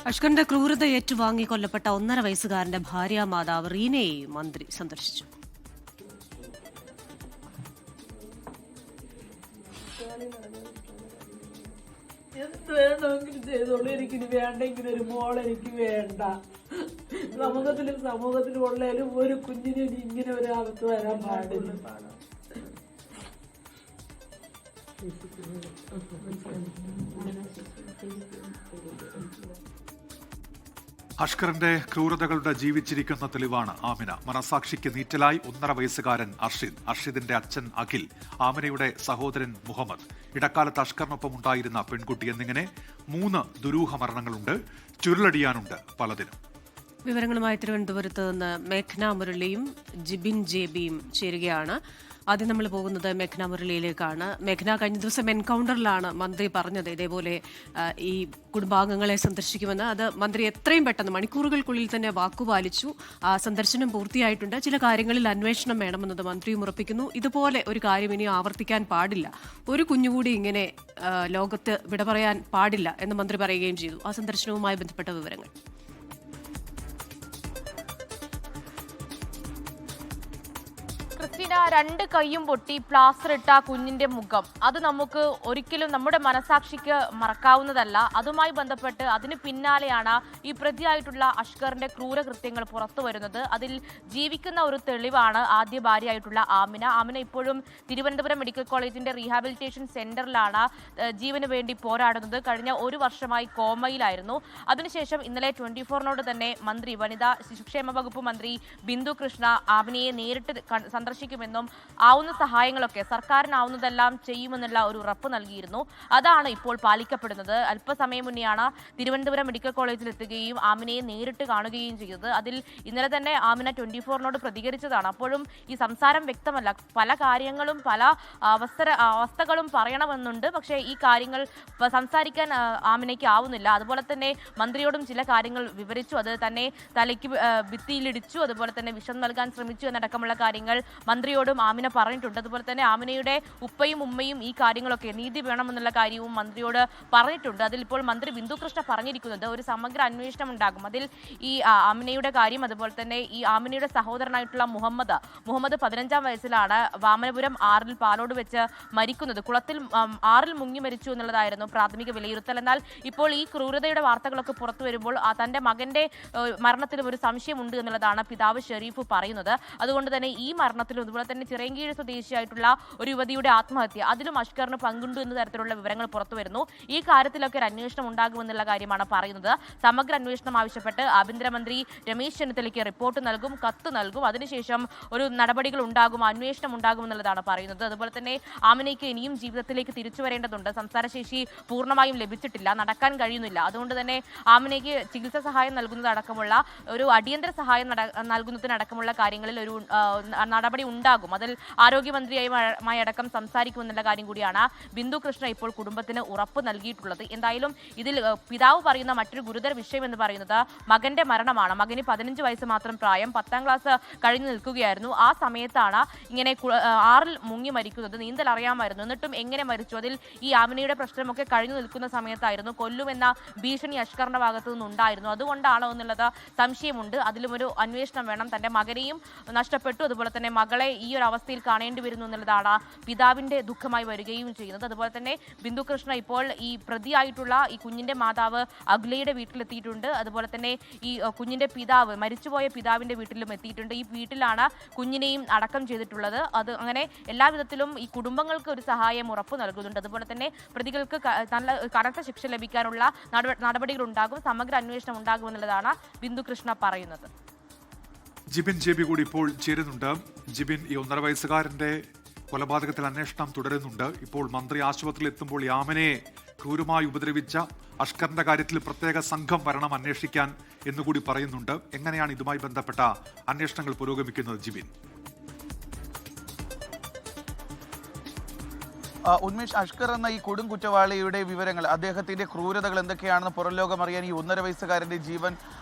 അഷ്കറിന്റെ ക്രൂരത ഏറ്റുവാങ്ങി കൊല്ലപ്പെട്ട 1.5 വയസ്സുകാരന്റെ ഭാര്യാമാതാവ് റീനയെ മന്ത്രി സന്ദർശിച്ചു. എന്ത് വേണമെങ്കിലും ചെയ്തോളൂ, എനിക്കിനി വേണ്ടെങ്കിൽ ഒരു മോളെനിക്ക് വേണ്ട. സമൂഹത്തിലും ഉള്ളതിലും ഒരു കുഞ്ഞിന് ഇങ്ങനെ ഒരു അവസ്ഥ വരാൻ പാടില്ല. അഷ്കറിന്റെ ക്രൂരതകളുടെ ജീവിച്ചിരിക്കുന്ന തെളിവാണ് ആമിന. മനസാക്ഷിക്ക് നീറ്റലായി 1.5 വയസ്സുകാരൻ അർഷിദിന്റെ അച്ഛൻ അഖിൽ, ആമിനയുടെ സഹോദരൻ മുഹമ്മദ്, ഇടക്കാലത്ത് അഷ്കറിനൊപ്പം ഉണ്ടായിരുന്ന പെൺകുട്ടി എന്നിങ്ങനെ 3 ദുരൂഹ മരണങ്ങളുണ്ട്. ചുരുളടിയാനുണ്ട് പലതിനും. വിവരങ്ങളുമായി തിരുവനന്തപുരത്ത് നിന്ന് മേഘ്ന മുരളിയും ജിബിൻ ജേബിയും ചേരുകയാണ്. ആദ്യം നമ്മൾ പോകുന്നത് മേഘ്ന മുരളിയിലേക്കാണ്. മേഘ്ന, കഴിഞ്ഞ ദിവസം എൻകൗണ്ടറിലാണ് മന്ത്രി പറഞ്ഞത് ഇതേപോലെ ഈ കുടുംബാംഗങ്ങളെ സന്ദർശിക്കുമെന്ന്. അത് മന്ത്രി എത്രയും പെട്ടെന്ന് മണിക്കൂറുകൾക്കുള്ളിൽ തന്നെ വാക്കുപാലിച്ചു. സന്ദർശനം പൂർത്തിയായിട്ടുണ്ട്. ചില കാര്യങ്ങളിൽ അന്വേഷണം വേണമെന്നത് മന്ത്രിയും ഉറപ്പിക്കുന്നു. ഇതുപോലെ ഒരു കാര്യം ഇനി ആവർത്തിക്കാൻ പാടില്ല, ഒരു കുഞ്ഞുകൂടി ഇങ്ങനെ ലോകത്ത് വിട പറയാൻ പാടില്ല എന്ന് മന്ത്രി പറയുകയും ചെയ്തു. ആ സന്ദർശനവുമായി ബന്ധപ്പെട്ട വിവരങ്ങൾ. ക്രിസ്റ്റീന, 2 കൈയും പൊട്ടി പ്ലാസ്റ്റർ ഇട്ട കുഞ്ഞിന്റെ മുഖം, അത് നമുക്ക് ഒരിക്കലും നമ്മുടെ മനസാക്ഷിക്ക് മറക്കാവുന്നതല്ല. അതുമായി ബന്ധപ്പെട്ട് അതിന് പിന്നാലെയാണ് ഈ പ്രതിയായിട്ടുള്ള അഷ്കറിന്റെ ക്രൂരകൃത്യങ്ങൾ പുറത്തു വരുന്നത്. അതിൽ ജീവിക്കുന്ന ഒരു തെളിവാണ് ആദ്യ ഭാര്യയായിട്ടുള്ള ആമിന ഇപ്പോഴും തിരുവനന്തപുരം മെഡിക്കൽ കോളേജിന്റെ റീഹാബിലിറ്റേഷൻ സെന്ററിലാണ് ജീവന് വേണ്ടി പോരാടുന്നത്. കഴിഞ്ഞ 1 വർഷമായി കോമയിലായിരുന്നു. അതിനുശേഷം ഇന്നലെ 24നോട് തന്നെ മന്ത്രി, വനിതാ ശിശുക്ഷേമ വകുപ്പ് മന്ത്രി ബിന്ദു കൃഷ്ണ ആമിനയെ നേരിട്ട് സന്ദർശിക്കുമെന്നും ആവുന്ന സഹായങ്ങളൊക്കെ സർക്കാരിനാവുന്നതെല്ലാം ചെയ്യുമെന്നുള്ള ഒരു ഉറപ്പ് നൽകിയിരുന്നു. അതാണ് ഇപ്പോൾ പാലിക്കപ്പെടുന്നത്. അല്പസമയം മുന്നെയാണ് തിരുവനന്തപുരം മെഡിക്കൽ കോളേജിൽ എത്തുകയും ആമിനയെ നേരിട്ട് കാണുകയും ചെയ്തത്. അതിൽ ഇന്നലെ തന്നെ ആമിന 24നോട് പ്രതികരിച്ചതാണ്. അപ്പോഴും ഈ സംസാരം വ്യക്തമല്ല. പല കാര്യങ്ങളും പല അവസ്ഥകളും പറയണമെന്നുണ്ട്. പക്ഷേ ഈ കാര്യങ്ങൾ സംസാരിക്കാൻ ആമിനയ്ക്ക് ആവുന്നില്ല. അതുപോലെ തന്നെ മന്ത്രിയോടും ചില കാര്യങ്ങൾ വിവരിച്ചു. അത് തന്നെ തലയ്ക്ക് ഭിത്തിയിലിടിച്ചു, അതുപോലെ തന്നെ വിഷം നൽകാൻ ശ്രമിച്ചു എന്നടക്കമുള്ള കാര്യങ്ങൾ മന്ത്രിയോടും ആമിന പറഞ്ഞിട്ടുണ്ട്. അതുപോലെ തന്നെ ആമിനയുടെ ഉപ്പയും ഉമ്മയും ഈ കാര്യങ്ങളൊക്കെ നീതി വേണമെന്നുള്ള കാര്യവും മന്ത്രിയോട് പറഞ്ഞിട്ടുണ്ട്. അതിലിപ്പോൾ മന്ത്രി ബിന്ദു കൃഷ്ണ പറഞ്ഞിരിക്കുന്നത് ഒരു സമഗ്ര അന്വേഷണം ഉണ്ടാകും. അതിൽ ഈ ആമിനയുടെ കാര്യം, അതുപോലെ തന്നെ ഈ ആമിനയുടെ സഹോദരനായിട്ടുള്ള മുഹമ്മദ് 15-ാം വയസ്സിലാണ് വാമനപുരം 6-ൽ പാലോട് വെച്ച് മരിക്കുന്നത്. കുളത്തിൽ 6-ൽ മുങ്ങി മരിച്ചു എന്നുള്ളതായിരുന്നു പ്രാഥമിക വിലയിരുത്തൽ. എന്നാൽ ഇപ്പോൾ ഈ ക്രൂരതയുടെ വാർത്തകളൊക്കെ പുറത്തു വരുമ്പോൾ തന്റെ മകന്റെ മരണത്തിലും ഒരു സംശയമുണ്ട് എന്നുള്ളതാണ് പിതാവ് ഷെരീഫ് പറയുന്നത്. അതുകൊണ്ട് തന്നെ ഈ മരണത്തിലും അതുപോലെ തന്നെ ചിറയൻകീഴ് സ്വദേശിയായിട്ടുള്ള ഒരു യുവതിയുടെ ആത്മഹത്യ, അതിലും അഷ്കറിന് പങ്കുണ്ട് എന്ന തരത്തിലുള്ള വിവരങ്ങൾ പുറത്തു വരുന്നു. ഈ കാര്യത്തിലൊക്കെ ഒരു അന്വേഷണം ഉണ്ടാകുമെന്നുള്ള കാര്യമാണ് പറയുന്നത്. സമഗ്ര അന്വേഷണം ആവശ്യപ്പെട്ട് ആഭ്യന്തരമന്ത്രി രമേശ് ചെന്നിത്തലയ്ക്ക് റിപ്പോർട്ട് നൽകും, കത്ത് നൽകും. അതിനുശേഷം ഒരു നടപടികൾ ഉണ്ടാകും, അന്വേഷണം ഉണ്ടാകുമെന്നുള്ളതാണ് പറയുന്നത്. അതുപോലെ തന്നെ ആമിനയ്ക്ക് ഇനിയും ജീവിതത്തിലേക്ക് തിരിച്ചു വരേണ്ടതുണ്ട്. സംസാരശേഷി പൂർണ്ണമായും ലഭിച്ചിട്ടില്ല, നടക്കാൻ കഴിയുന്നില്ല. അതുകൊണ്ട് തന്നെ ആമിനയ്ക്ക് ചികിത്സാ സഹായം നൽകുന്നതടക്കമുള്ള ഒരു അടിയന്തര സഹായം നൽകുന്നതിനടക്കമുള്ള കാര്യങ്ങളിൽ ഒരു നടപടി ഉണ്ടാകും. അതിൽ ആരോഗ്യമന്ത്രിയുമായി അടക്കം സംസാരിക്കുമെന്നുള്ള കാര്യം കൂടിയാണ് ബിന്ദു കൃഷ്ണ ഇപ്പോൾ കുടുംബത്തിന് ഉറപ്പ് നൽകിയിട്ടുള്ളത്. എന്തായാലും ഇതിൽ പിതാവ് പറയുന്ന മറ്റൊരു ഗുരുതര വിഷയം എന്ന് പറയുന്നത് മകന്റെ മരണമാണ്. മകന് 15 വയസ്സ് മാത്രം പ്രായം, 10ാം ക്ലാസ് കഴിഞ്ഞു നിൽക്കുകയായിരുന്നു. ആ സമയത്താണ് ഇങ്ങനെ 6-ൽ മുങ്ങി മരിക്കുന്നത്. നീന്തൽ അറിയാമായിരുന്നു, എന്നിട്ടും എങ്ങനെ മരിച്ചു? അതിൽ ഈ ആമിനയുടെ പ്രശ്നമൊക്കെ കഴിഞ്ഞു നിൽക്കുന്ന സമയത്തായിരുന്നു. കൊല്ലുമെന്ന ഭീഷണി അഷ്കറിന്റെ ഭാഗത്തു നിന്നുണ്ടായിരുന്നു. അതുകൊണ്ടാണോ എന്നുള്ളത് സംശയമുണ്ട്. അതിലും ഒരു അന്വേഷണം വേണം. തന്റെ മകനെയും നഷ്ടപ്പെട്ടു, അതുപോലെ തന്നെ മകളെ ഈ ഒരു അവസ്ഥയിൽ കാണേണ്ടി വരുന്നു എന്നുള്ളതാണ് പിതാവിന്റെ ദുഃഖമായി വരികയും ചെയ്യുന്നത്. അതുപോലെ തന്നെ ബിന്ദു കൃഷ്ണ ഇപ്പോൾ ഈ പ്രതിയായിട്ടുള്ള ഈ കുഞ്ഞിന്റെ മാതാവ് അഖിലയുടെ വീട്ടിലെത്തിയിട്ടുണ്ട്. അതുപോലെ തന്നെ ഈ കുഞ്ഞിന്റെ പിതാവ്, മരിച്ചുപോയ പിതാവിന്റെ വീട്ടിലും എത്തിയിട്ടുണ്ട്. ഈ വീട്ടിലാണ് കുഞ്ഞിനെയും അടക്കം ചെയ്തിട്ടുള്ളത്. അത് അങ്ങനെ എല്ലാവിധത്തിലും ഈ കുടുംബങ്ങൾക്ക് ഒരു സഹായം ഉറപ്പ് നൽകുന്നുണ്ട്. അതുപോലെ തന്നെ പ്രതികൾക്ക് നല്ല കനത്ത ശിക്ഷ ലഭിക്കാനുള്ള നടപടികൾ ഉണ്ടാകും, സമഗ്ര അന്വേഷണം ഉണ്ടാകുമെന്നുള്ളതാണ് ബിന്ദു കൃഷ്ണ പറയുന്നത്. ജിബിൻ ജേബി കൂടി ഇപ്പോൾ ചേരുന്നുണ്ട്. ജിബിൻ, ഈ 1.5 വയസ്സുകാരന്റെ കൊലപാതകത്തിൽ അന്വേഷണം തുടരുന്നുണ്ട്. ഇപ്പോൾ മന്ത്രി ആശുപത്രിയിൽ എത്തുമ്പോൾ ആമിനയെ ക്രൂരമായി ഉപദ്രവിച്ച അഷ്കറിന്റെ കാര്യത്തിൽ പ്രത്യേക സംഘം വരണം അന്വേഷിക്കാൻ എന്നുകൂടി പറയുന്നുണ്ട്. എങ്ങനെയാണ് ഇതുമായി ബന്ധപ്പെട്ട അന്വേഷണങ്ങൾ പുരോഗമിക്കുന്നത് ജിബിൻ? ഉന്മേഷ്, അഷ്കർ എന്ന ഈ കൊടും കുറ്റവാളിയുടെ വിവരങ്ങൾ, അദ്ദേഹത്തിന്റെ ക്രൂരതകൾ എന്തൊക്കെയാണെന്ന് പുറം ലോകം അറിയാൻ ഈ 1.5 വയസ്സുകാരന്റെ ജീവൻ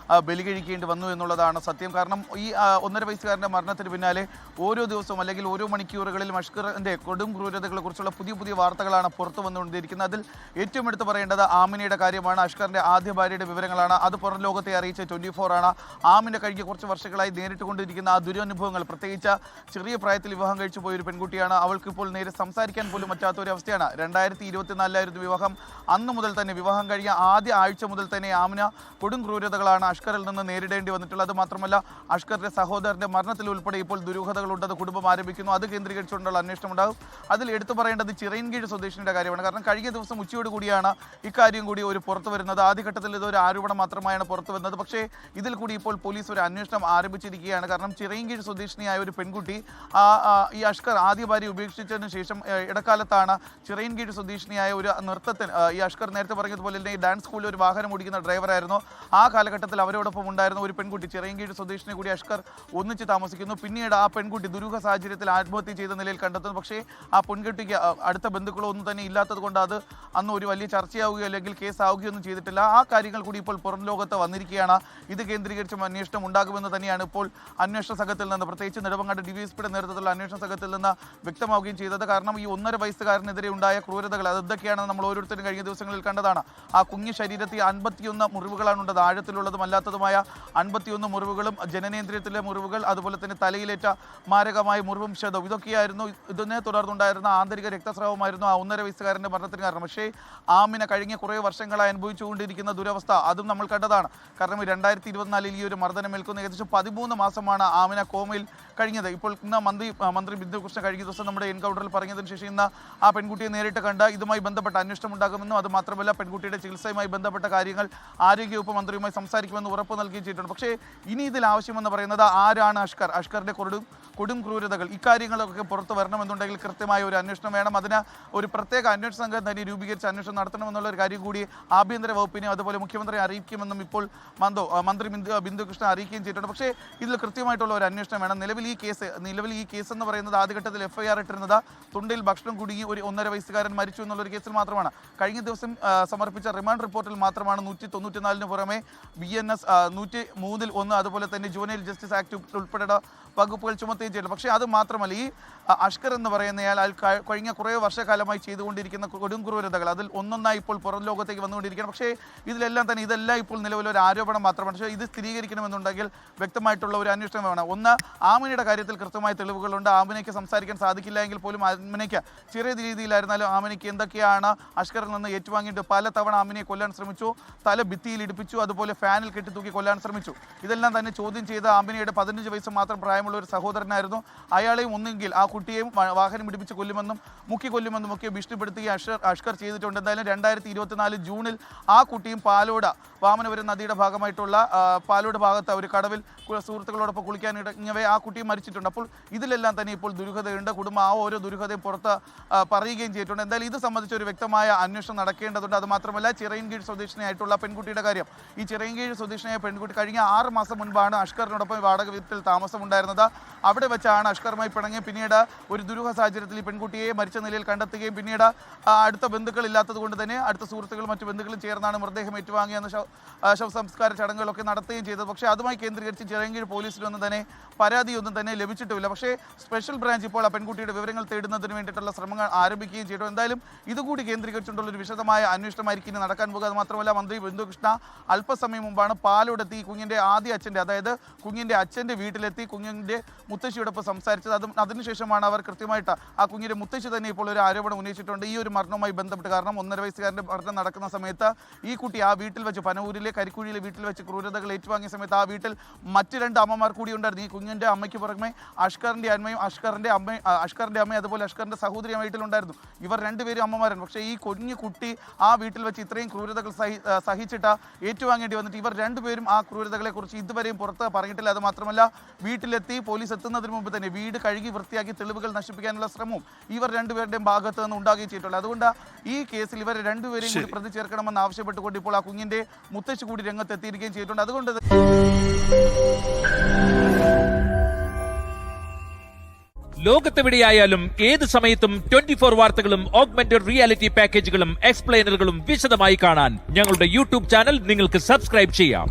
ബലികഴിക്കേണ്ടി വന്നു എന്നുള്ളതാണ് സത്യം. കാരണം ഈ 1.5 വയസ്സുകാരന്റെ മരണത്തിന് പിന്നാലെ ഓരോ ദിവസവും അല്ലെങ്കിൽ ഓരോ മണിക്കൂറുകളിലും അഷ്കറിന്റെ കൊടും ക്രൂരതകളെ കുറിച്ചുള്ള പുതിയ വാർത്തകളാണ് പുറത്തു വന്നുകൊണ്ടിരിക്കുന്നത്. അതിൽ ഏറ്റവും എടുത്ത് പറയേണ്ടത് ആമിനയുടെ കാര്യമാണ്. അഷ്കറിന്റെ ആദ്യ ഭാര്യയുടെ വിവരങ്ങളാണ്. അത് പുറം ലോകത്തെ അറിയിച്ച 24 ആണ്. ആമിന കഴിഞ്ഞ കുറച്ച് വർഷങ്ങളായി നേരിട്ടുകൊണ്ടിരിക്കുന്ന ആ ദുരനുഭവങ്ങൾ, പ്രത്യേകിച്ച് ചെറിയ പ്രായത്തിൽ വിവാഹം കഴിച്ചു പോയൊരു പെൺകുട്ടിയാണ്. അവൾക്കിപ്പോൾ നേരെ സംസാരിക്കാൻ പോലും പറ്റാത്ത ഒരു അവസ്ഥയാണ്. 2024 വിവാഹം. അന്ന് മുതൽ തന്നെ, വിവാഹം കഴിഞ്ഞ ആദ്യ ആഴ്ച മുതൽ തന്നെ ആമിന കൊടും ക്രൂരതകളാണ് അഷ്കറിൽ നിന്ന് നേരിടേണ്ടി വന്നിട്ടുള്ളത്. മാത്രമല്ല അഷ്കറിന്റെ സഹോദരന്റെ മരണത്തിൽ ഉൾപ്പെടെ ഇപ്പോൾ ദുരൂഹതകളുണ്ടെന്ന് കുടുംബം ആരംഭിക്കുന്നു. അത് കേന്ദ്രീകരിച്ചുകൊണ്ടുള്ള അന്വേഷണം ഉണ്ടാകും. അതിൽ എടുത്തു പറയേണ്ടത് ചിറയൻകീഴ് സ്വദേശിയുടെ കാര്യമാണ്. കാരണം കഴിഞ്ഞ ദിവസം ഉച്ചയോട് കൂടിയാണ് ഇക്കാര്യം കൂടി ഒരു പുറത്തു വരുന്നത്. ആദ്യഘട്ടത്തിൽ ഇതൊരു ആരോപണം മാത്രമായാണ് പുറത്തു വരുന്നത്. പക്ഷേ ഇതിൽ കൂടി ഇപ്പോൾ പോലീസ് ഒരു അന്വേഷണം ആരംഭിച്ചിരിക്കുകയാണ്. കാരണം ചിറയൻകീഴ് സ്വദേശിനിയായ ഒരു പെൺകുട്ടി ഈ അഷ്കർ ആദ്യ ഭാര്യ ഉപേക്ഷിച്ചതിന് ശേഷം ഇടക്കാലത്താണ് ചിറയൻകീഴ് സ്വദേശിനിയായ ഒരു നൃത്തത്തിന്, ഈ അഷ്കർ നേരത്തെ പറഞ്ഞതുപോലെ തന്നെ ഈ ഡാൻസ് സ്കൂളിൽ ഒരു വാഹനം ഓടിക്കുന്ന ഡ്രൈവറായിരുന്നു. ആ കാലഘട്ടത്തിൽ അവരോടൊപ്പം ഉണ്ടായിരുന്ന ഒരു പെൺകുട്ടി, ചിറയൻകീഴ് സ്വദേശിനെ കൂടി അഷ്കർ ഒന്നിച്ച് താമസിക്കുന്നു. പിന്നീട് ആ പെൺകുട്ടി ദുരൂഹ സാഹചര്യത്തിൽ ആത്മഹത്യ ചെയ്ത നിലയിൽ കണ്ടെത്തുന്നു. പക്ഷേ ആ പെൺകുട്ടിക്ക് അടുത്ത ബന്ധുക്കളോ ഒന്നും തന്നെ ഇല്ലാത്തത് കൊണ്ട് അത് അന്ന് ഒരു വലിയ ചർച്ചയാവുകയോ അല്ലെങ്കിൽ കേസാവുകയോ ഒന്നും ചെയ്തിട്ടില്ല. ആ കാര്യങ്ങൾ കൂടി ഇപ്പോൾ പുറം ലോകത്ത് വന്നിരിക്കുകയാണ്. ഇത് കേന്ദ്രീകരിച്ചും അന്വേഷണം ഉണ്ടാകുമെന്ന് തന്നെയാണ് ഇപ്പോൾ അന്വേഷണ സംഘത്തിൽ നിന്ന്, പ്രത്യേകിച്ച് നെടുമങ്ങാട് ഡിവൈഎസ്പിയുടെ നേതൃത്വത്തിലുള്ള അന്വേഷണ സംഘത്തിൽ നിന്ന് വ്യക്തമാവുകയും ചെയ്തത്. കാരണം ഈ 1.5 വയസ്സുകാരനെതിരെ ഉണ്ടായ ക്രൂരതകൾ അതെന്തൊക്കെയാണെന്ന് നമ്മൾ ഓരോരുത്തരും കഴിഞ്ഞ ദിവസങ്ങളിൽ കണ്ടതാണ്. ആ കുഞ്ഞു ശരീരത്തിൽ 51 മുറിവുകളാണ് ഉള്ളത്. ആഴത്തിലുള്ളതും അല്ലാത്തതുമായ 51 മുറിവുകളും, ജനനേന്ദ്രിയത്തിലെ മുറിവുകൾ, അതുപോലെ തന്നെ തലയിലേറ്റ മാരകമായ മുറിവും ക്ഷതവും, ഇതൊക്കെയായിരുന്നു. ഇതിനെ തുടർന്നുണ്ടായിരുന്ന ആന്തരിക രക്തസ്രാവമായിരുന്നു ആ 1.5 വയസ്സുകാരൻ്റെ മരണത്തിന് കാരണം. പക്ഷേ ആമിന കഴിഞ്ഞ കുറേ വർഷങ്ങളായി അനുഭവിച്ചുകൊണ്ടിരിക്കുന്ന ദുരവസ്ഥ അതും നമ്മൾ കണ്ടതാണ്. കാരണം 2024 ഈ ഒരു മർദ്ദനമേൽക്കുന്ന ഏകദേശം 13 മാസമാണ് ആമിന കോമയിൽ കഴിഞ്ഞത്. ഇപ്പോൾ ഇന്ന് മന്ത്രി ബിന്ദുകൃഷ്ണൻ കഴിഞ്ഞ ദിവസം നമ്മുടെ എൻകൗണ്ടറിൽ പറഞ്ഞതിന് ശേഷം ഇന്ന് ആ പെൺകുട്ടിയെ നേരിട്ട് കണ്ട് ഇതുമായി ബന്ധപ്പെട്ട അന്വേഷണം ഉണ്ടാകുമെന്നും അത് മാത്രമല്ല പെൺകുട്ടിയുടെ ചികിത്സയുമായി ബന്ധപ്പെട്ട കാര്യങ്ങൾ ആരോഗ്യവകുപ്പ് മന്ത്രിയുമായി സംസാരിക്കുമെന്ന് ഉറപ്പ് നൽകുകയും ചെയ്തിട്ടുണ്ട്. പക്ഷേ ഇനി ഇതിൽ ആവശ്യമെന്ന് പറയുന്നത് ആരാണ് അഷ്കർ, അഷ്കറിന്റെ കൊടും ക്രൂരതകൾ, ഇക്കാര്യങ്ങളൊക്കെ പുറത്തു വരണമെന്നുണ്ടെങ്കിൽ കൃത്യമായ ഒരു അന്വേഷണം വേണം. അതിന് ഒരു പ്രത്യേക അന്വേഷണ സംഘം തന്നെ രൂപീകരിച്ച് അന്വേഷണം നടത്തണമെന്നുള്ള ഒരു കാര്യം കൂടി ആഭ്യന്തര വകുപ്പിനെ അതുപോലെ മുഖ്യമന്ത്രിയെ അറിയിക്കുമെന്നും ഇപ്പോൾ മന്ത്രി ബിന്ദുകൃഷ്ണൻ അറിയിക്കുകയും ചെയ്തിട്ടുണ്ട്. പക്ഷേ ഇതിൽ കൃത്യമായിട്ടുള്ള ഒരു അന്വേഷണം വേണം. നിലവിൽ ഈ കേസ് എന്ന് പറയുന്നത് ആദ്യഘട്ടത്തിൽ FIR ഇട്ടിരുന്നത് തൊണ്ടിൽ ഭക്ഷണം കുടുങ്ങി ഒരു 1.5 വയസ്സുകാരൻ മരിച്ചു എന്നുള്ളൊരു കേസിൽ മാത്രമാണ്. കഴിഞ്ഞ ദിവസം സമർപ്പിച്ച റിമാൻഡ് റിപ്പോർട്ടിൽ മാത്രമാണ് 194 പുറമെ BNS 103 അതുപോലെ തന്നെ ജുവനൈൽ ജസ്റ്റിസ് ആക്ട് ഉൾപ്പെടെ വകുപ്പുകൾ ചുമത്തുകയും ചെയ്തു. പക്ഷേ അത് മാത്രമല്ല, ഈ അഷ്കർ എന്ന് പറയുന്നയാൾ കഴിഞ്ഞ കുറേ വർഷക്കാലമായി ചെയ്തുകൊണ്ടിരിക്കുന്ന കൊടും ക്രൂരതകൾ അതിൽ ഒന്നൊന്നായി ഇപ്പോൾ പുറം ലോകത്തേക്ക് വന്നുകൊണ്ടിരിക്കുകയാണ്. പക്ഷേ ഇതെല്ലാം ഇപ്പോൾ നിലവിലൊരു ആരോപണം മാത്രമാണ്. പക്ഷേ ഇത് സ്ഥിരീകരിക്കണമെന്നുണ്ടെങ്കിൽ വ്യക്തമായിട്ടുള്ള ഒരു അന്വേഷണം വേണം. ഒന്ന്, ആമിനയുടെ കാര്യത്തിൽ കൃത്യമായ തെളിവുകളുണ്ട്. ആമിനയ്ക്ക് സംസാരിക്കാൻ സാധിക്കില്ല എങ്കിൽ പോലും ആമിനയ്ക്ക് ചെറിയ രീതിയിലായിരുന്നാലും ആമിനയ്ക്ക് എന്തൊക്കെയാണ് അഷ്കറിൽ നിന്ന് ഏറ്റുവാങ്ങിയിട്ട് പലതവണ ആമിനയെ കൊല്ലാൻ ശ്രമിച്ചു, തല ഭിത്തിയിൽ ഇടിപ്പിച്ചു, അതുപോലെ ഫാനിൽ കെട്ടിത്തൂക്കി കൊല്ലാൻ ശ്രമിച്ചു. ഇതെല്ലാം തന്നെ ചോദ്യം ചെയ്ത ആമിനയുടെ 15 വയസ്സ് മാത്രം പ്രായമുള്ള ഒരു സഹോദരനായിരുന്നു. അയാളെയും ഒന്നെങ്കിൽ ആ കുട്ടിയെയും വാഹനം ഇടിപ്പിച്ച് കൊല്ലുമെന്നും കൊല്ലുമെന്നും ഒക്കെ ഭീഷണിപ്പെടുത്തുകയും അഷ്കർ ചെയ്തിട്ടുണ്ട്. എന്തായാലും 2024 ജൂണിൽ ആ കുട്ടിയും പാലോട് വാമനപുരം നദിയുടെ ഭാഗമായിട്ടുള്ള പാലോട് ഭാഗത്ത് ഒരു കടവിൽ സുഹൃത്തുക്കളോടൊപ്പം കുളിക്കാനിടങ്ങവേ ആ കുട്ടിയും മരിച്ചിട്ടുണ്ട്. അപ്പോൾ ഇതിലെല്ലാം തന്നെ ഇപ്പോൾ ദുരൂഹതയുണ്ട്. കുടുംബം ആ ഓരോ ദുരൂഹതയും പുറത്ത് പറയുകയും ചെയ്തിട്ടുണ്ട്. എന്തായാലും ഇത് സംബന്ധിച്ച് ഒരു വ്യക്തമായ അന്വേഷണം നടക്കേണ്ടതുണ്ട്. അതുമാത്രമല്ല ചിറയൻകീഴ് സ്വദേശിനിയായിട്ടുള്ള പെൺകുട്ടിയുടെ കാര്യം, ഈ ചിറയൻകീഴ് സ്വദേശിനിയായ പെൺകുട്ടി കഴിഞ്ഞ 6 മാസം മുൻപാണ് അഷ്കറിനോടൊപ്പം വാടക വീട്ടിൽ താമസമുണ്ടായിരുന്നത്. അവിടെ വെച്ചാണ് അഷ്കറുമായി പിണങ്ങി പിന്നീട് ഒരു ദുരൂഹ സാഹചര്യത്തിൽ ഈ പെൺകുട്ടിയെ മരിച്ച നിലയിൽ കണ്ടെത്തുകയും പിന്നീട് അടുത്ത ബന്ധുക്കൾ ഇല്ലാത്തത് കൊണ്ട് തന്നെ അടുത്ത സുഹൃത്തുക്കളും മറ്റു ബന്ധുക്കളും ചേർന്നാണ് മൃതദേഹം ഏറ്റുവാങ്ങിയെന്ന് ശവസംസ്കാര ചടങ്ങുകളൊക്കെ നടത്തുകയും ചെയ്തത്. പക്ഷേ അതുമായി കേന്ദ്രീകരിച്ച് ചിറയൻകീഴ് പോലീസിലൊന്നും തന്നെ പരാതിയൊന്നും തന്നെ ലഭിച്ചിട്ടുമില്ല. പക്ഷേ സ്പെഷ്യൽ ബ്രാഞ്ച് ഇപ്പോൾ ആ പെൺകുട്ടിയുടെ വിവരങ്ങൾ തേടുന്നതിന് വേണ്ടിയിട്ടുള്ള ശ്രമങ്ങൾ ആരംഭിക്കുകയും ചെയ്തു. എന്തായാലും ഇതുകൂടി കേന്ദ്രീകരിച്ചുകൊണ്ടുള്ള ഒരു വിശദമായ അന്വേഷണമായിരിക്കും ഇനി നടക്കാൻ പോകുക. അത് മാത്രമല്ല മന്ത്രി ബിന്ദുകൃഷ്ണ അല്പസമയം മുമ്പാണ് പാലോടെത്തി കുഞ്ഞിൻ്റെ ആദ്യ അച്ഛൻ്റെ, അതായത് കുഞ്ഞിൻ്റെ അച്ഛൻ്റെ വീട്ടിലെത്തി കുഞ്ഞിൻ്റെ മുത്തശ്ശിയോടൊപ്പം സംസാരിച്ചത്. അതിനുശേഷമാണ് അവർ കൃത്യമായിട്ട് ആ കുഞ്ഞിൻ്റെ മുത്തശ്ശി തന്നെ ഇപ്പോൾ ഒരു ആരോപണം ഉന്നയിച്ചിട്ടുണ്ട് ഈ ഒരു മരണവുമായി ബന്ധപ്പെട്ട്. കാരണം 1.5 വയസ്സുകാരൻ്റെ മരണം നടക്കുന്ന സമയത്ത് ഈ കുട്ടി ആ വീട്ടിൽ വെച്ച് പനവൂരിലെ കരിക്കുഴിയിലെ വീട്ടിൽ വെച്ച് ക്രൂരതകൾ ഏറ്റുവാങ്ങിയ സമയത്ത് ആ വീട്ടിൽ മറ്റ് 2 അമ്മമാർ കൂടി ഉണ്ടായിരുന്നു. ഈ കുഞ്ഞിൻ്റെ അമ്മയ്ക്ക് പുറമെ അഷ്കറിൻ്റെ അമ്മയും അഷ്കറിൻ്റെ അമ്മയും അതുപോലെ അഷ്കറിൻ്റെ സഹോദരി ആ വീട്ടിലുണ്ടായിരുന്നു. ഇവർ 2 പേരും അമ്മമാരാണ്. പക്ഷേ ഈ കുഞ്ഞു കുട്ടി ആ വീട്ടിൽ വെച്ച് ഇത്രയും ക്രൂരതകൾ സഹിച്ചിട്ട് ഏറ്റുവാങ്ങേണ്ടി വന്നിട്ട് ഇവർ 2 പേരും ആ ക്രൂരതകളെക്കുറിച്ച് ഇതുവരെയും പുറത്ത് പറഞ്ഞിട്ടില്ല. അത് മാത്രമല്ല വീട്ടിലെത്തി പോലീസ് എത്തുന്നതിന് മുമ്പ് തന്നെ വീട് കഴുകി വൃത്തിയാക്കി തെളിവുകൾ നശിപ്പിക്കാനുള്ള ശ്രമവും ഇവർ 2 പേരുടെയും ഭാഗത്ത് നിന്ന് ഉണ്ടാകുകയും ചെയ്തിട്ടുള്ളത്. അതുകൊണ്ട് ഈ കേസിൽ ഇവർ 2 പേരെയും കൂടി പ്രതി ചേർക്കണമെന്ന് ആവശ്യപ്പെട്ടുകൊണ്ട് ഇപ്പോൾ ആ കുഞ്ഞിൻ്റെ മുത്തശ്ശി കൂടി രംഗത്തെത്തിയിരിക്കുകയും ചെയ്തിട്ടുണ്ട്. അതുകൊണ്ട് ലോകത്തെവിടെയായാലും ഏത് സമയത്തും 24 വാർത്തകളും ഓഗ്മെന്റഡ് റിയാലിറ്റി പാക്കേജുകളും എക്സ്പ്ലെയിനറുകളും വിശദമായി കാണാൻ ഞങ്ങളുടെ യൂട്യൂബ് ചാനൽ നിങ്ങൾക്ക് സബ്സ്ക്രൈബ് ചെയ്യാം.